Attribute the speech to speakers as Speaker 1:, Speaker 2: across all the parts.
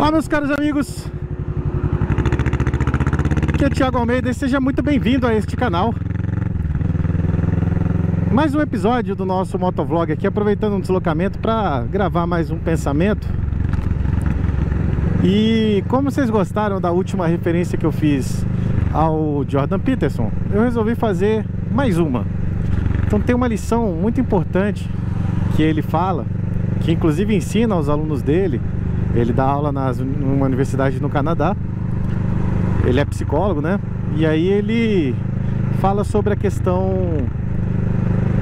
Speaker 1: Olá, meus caros amigos, aqui é Thiago Almeida e seja muito bem-vindo a este canal. Mais um episódio do nosso motovlog aqui, aproveitando um deslocamento para gravar mais um pensamento. E como vocês gostaram da última referência que eu fiz ao Jordan Peterson, eu resolvi fazer mais uma. Então tem uma lição muito importante que ele fala, que inclusive ensina aos alunos dele. Ele dá aula numa universidade no Canadá. Ele é psicólogo, né? E aí ele fala sobre a questão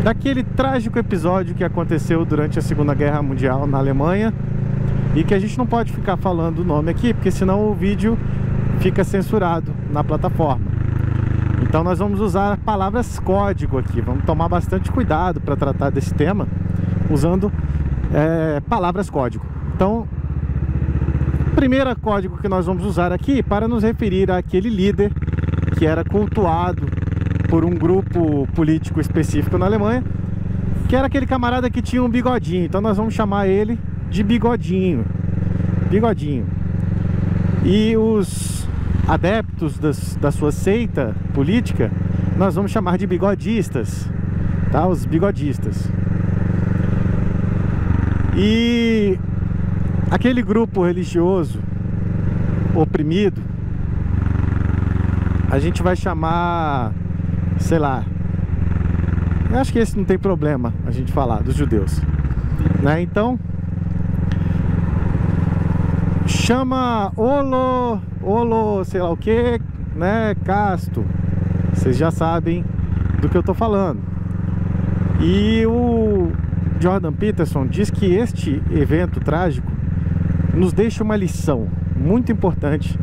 Speaker 1: daquele trágico episódio que aconteceu durante a Segunda Guerra Mundial na Alemanha, e que a gente não pode ficar falando o nome aqui, porque senão o vídeo fica censurado na plataforma. Então nós vamos usar palavras código aqui. Vamos tomar bastante cuidado para tratar desse tema usando palavras código. Então, primeiro código que nós vamos usar aqui para nos referir àquele líder que era cultuado por um grupo político específico na Alemanha, que era aquele camarada que tinha um bigodinho. Então nós vamos chamar ele de Bigodinho. Bigodinho. E os adeptos da sua seita política nós vamos chamar de bigodistas, tá? Os bigodistas. E aquele grupo religioso oprimido, a gente vai chamar, sei lá, eu acho que esse não tem problema a gente falar, dos judeus, né? Então chama sei lá o que, né? Casto. Vocês já sabem do que eu tô falando. E o Jordan Peterson diz que este evento trágico nos deixa uma lição muito importante.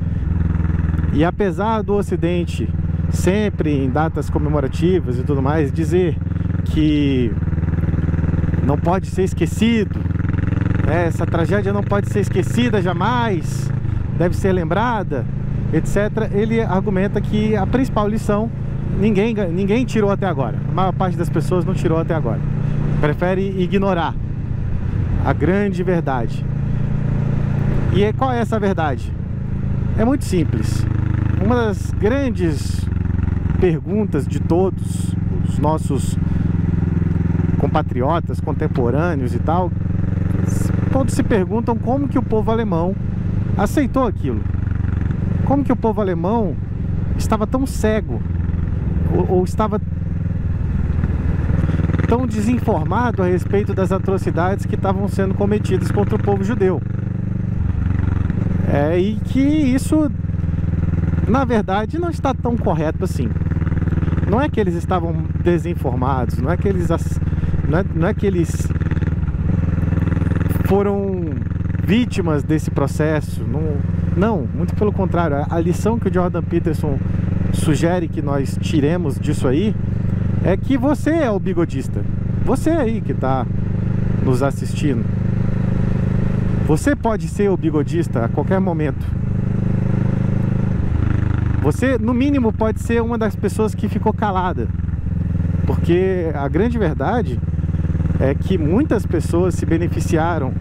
Speaker 1: E apesar do Ocidente sempre em datas comemorativas e tudo mais dizer que não pode ser esquecido, essa tragédia não pode ser esquecida jamais, deve ser lembrada, etc., ele argumenta que a principal lição ninguém tirou até agora. A maior parte das pessoas não tirou até agora, prefere ignorar a grande verdade. E qual é essa verdade? É muito simples. Uma das grandes perguntas de todos os nossos compatriotas contemporâneos e tal, todos se perguntam como que o povo alemão aceitou aquilo. Como que o povo alemão estava tão cego ou estava tão desinformado a respeito das atrocidades que estavam sendo cometidas contra o povo judeu. E que isso, na verdade, não está tão correto assim. Não é que eles estavam desinformados, não é que eles foram vítimas desse processo. Não, muito pelo contrário. A lição que o Jordan Peterson sugere que nós tiremos disso aí é que você é o bigodista. Você aí que está nos assistindo, você pode ser o bigodista a qualquer momento. Você, no mínimo, pode ser uma das pessoas que ficou calada. Porque a grande verdade é que muitas pessoas se beneficiaram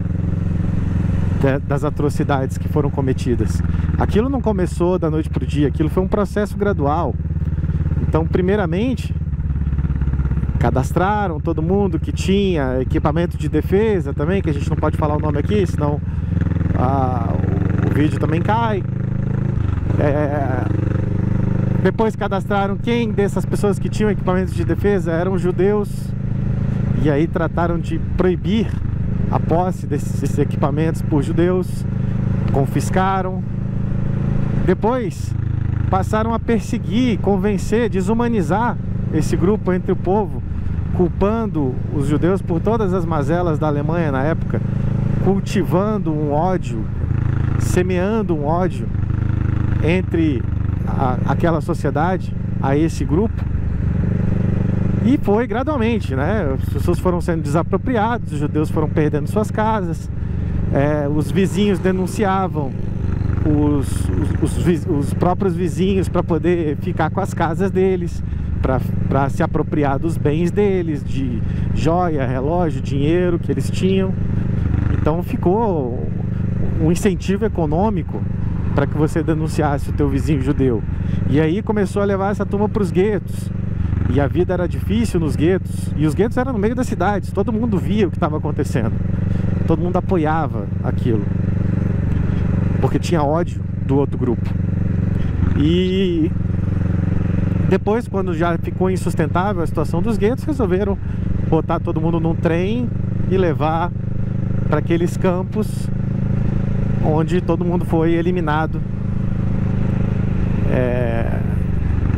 Speaker 1: das atrocidades que foram cometidas. Aquilo não começou da noite para o dia, aquilo foi um processo gradual. Então, primeiramente, cadastraram todo mundo que tinha equipamento de defesa também, que a gente não pode falar o nome aqui, senão o vídeo também cai. Depois cadastraram quem dessas pessoas que tinham equipamento de defesa eram judeus, e aí trataram de proibir a posse desses equipamentos por judeus, confiscaram. Depois passaram a perseguir, convencer, desumanizar esse grupo entre o povo, culpando os judeus por todas as mazelas da Alemanha na época, cultivando um ódio, semeando um ódio entre aquela sociedade, a esse grupo. E foi gradualmente, né? As pessoas foram sendo desapropriadas, os judeus foram perdendo suas casas, os vizinhos denunciavam os próprios vizinhos para poder ficar com as casas deles, para se apropriar dos bens deles, de joia, relógio, dinheiro que eles tinham. Então ficou um incentivo econômico para que você denunciasse o teu vizinho judeu. E aí começou a levar essa turma para os guetos. E a vida era difícil nos guetos. E os guetos eram no meio das cidades. Todo mundo via o que estava acontecendo. Todo mundo apoiava aquilo, porque tinha ódio do outro grupo. E depois, quando já ficou insustentável a situação dos guetos, resolveram botar todo mundo num trem e levar para aqueles campos onde todo mundo foi eliminado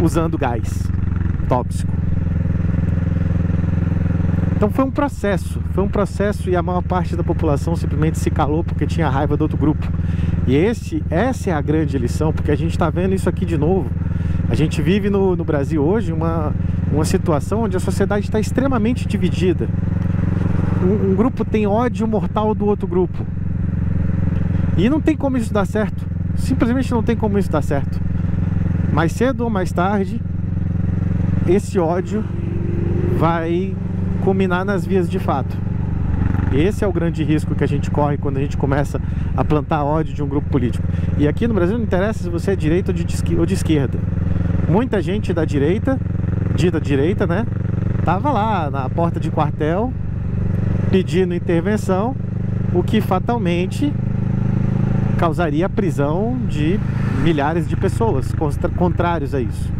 Speaker 1: usando gás tóxico. Então foi um processo e a maior parte da população simplesmente se calou porque tinha raiva do outro grupo. E essa é a grande lição, porque a gente está vendo isso aqui de novo. A gente vive no Brasil hoje uma situação onde a sociedade está extremamente dividida. Um grupo tem ódio mortal do outro grupo. E não tem como isso dar certo. Simplesmente não tem como isso dar certo. Mais cedo ou mais tarde, esse ódio vai culminar nas vias de fato. Esse é o grande risco que a gente corre quando a gente começa a plantar ódio de um grupo político. E aqui no Brasil não interessa se você é direita ou de esquerda. Muita gente da direita, dita direita, né, tava lá na porta de quartel pedindo intervenção, o que fatalmente causaria a prisão de milhares de pessoas contrários a isso.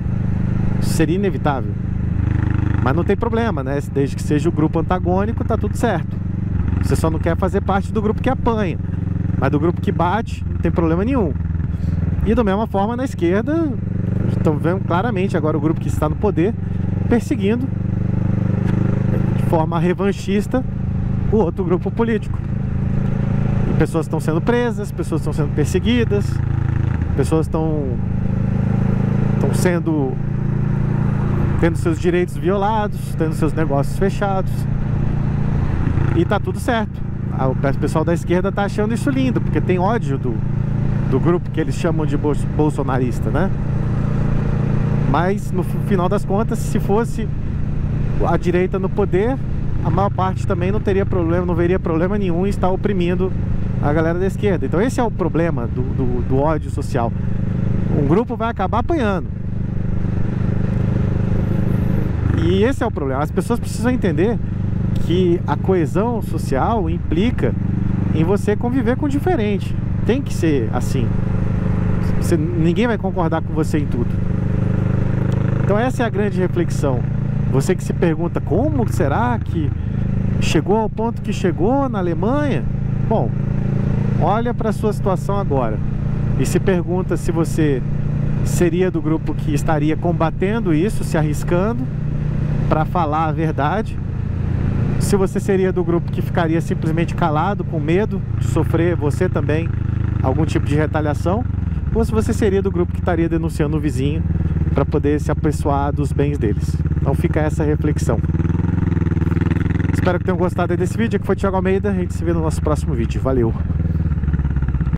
Speaker 1: Isso seria inevitável. Mas não tem problema, né? Desde que seja o grupo antagônico, tá tudo certo. Você só não quer fazer parte do grupo que apanha. Mas do grupo que bate, não tem problema nenhum. E da mesma forma na esquerda, estão vendo claramente agora o grupo que está no poder perseguindo de forma revanchista o outro grupo político. E pessoas estão sendo presas, pessoas estão sendo perseguidas, pessoas estão tendo seus direitos violados, tendo seus negócios fechados. E tá tudo certo. O pessoal da esquerda tá achando isso lindo, porque tem ódio do grupo que eles chamam de bolsonarista, né? Mas no final das contas, se fosse a direita no poder, a maior parte também não teria problema, não veria problema nenhum em estar oprimindo a galera da esquerda. Então esse é o problema do ódio social. Um grupo vai acabar apanhando. E esse é o problema. As pessoas precisam entender que a coesão social implica em você conviver com o diferente. Tem que ser assim. Ninguém vai concordar com você em tudo. Então essa é a grande reflexão. Você que se pergunta como será que chegou ao ponto que chegou na Alemanha? Bom, olha para a sua situação agora e se pergunta se você seria do grupo que estaria combatendo isso, se arriscando para falar a verdade, se você seria do grupo que ficaria simplesmente calado, com medo de sofrer você também algum tipo de retaliação, ou se você seria do grupo que estaria denunciando o vizinho para poder se apessoar dos bens deles. Então fica essa reflexão. Espero que tenham gostado desse vídeo. Aqui foi o Thiago Almeida. A gente se vê no nosso próximo vídeo. Valeu!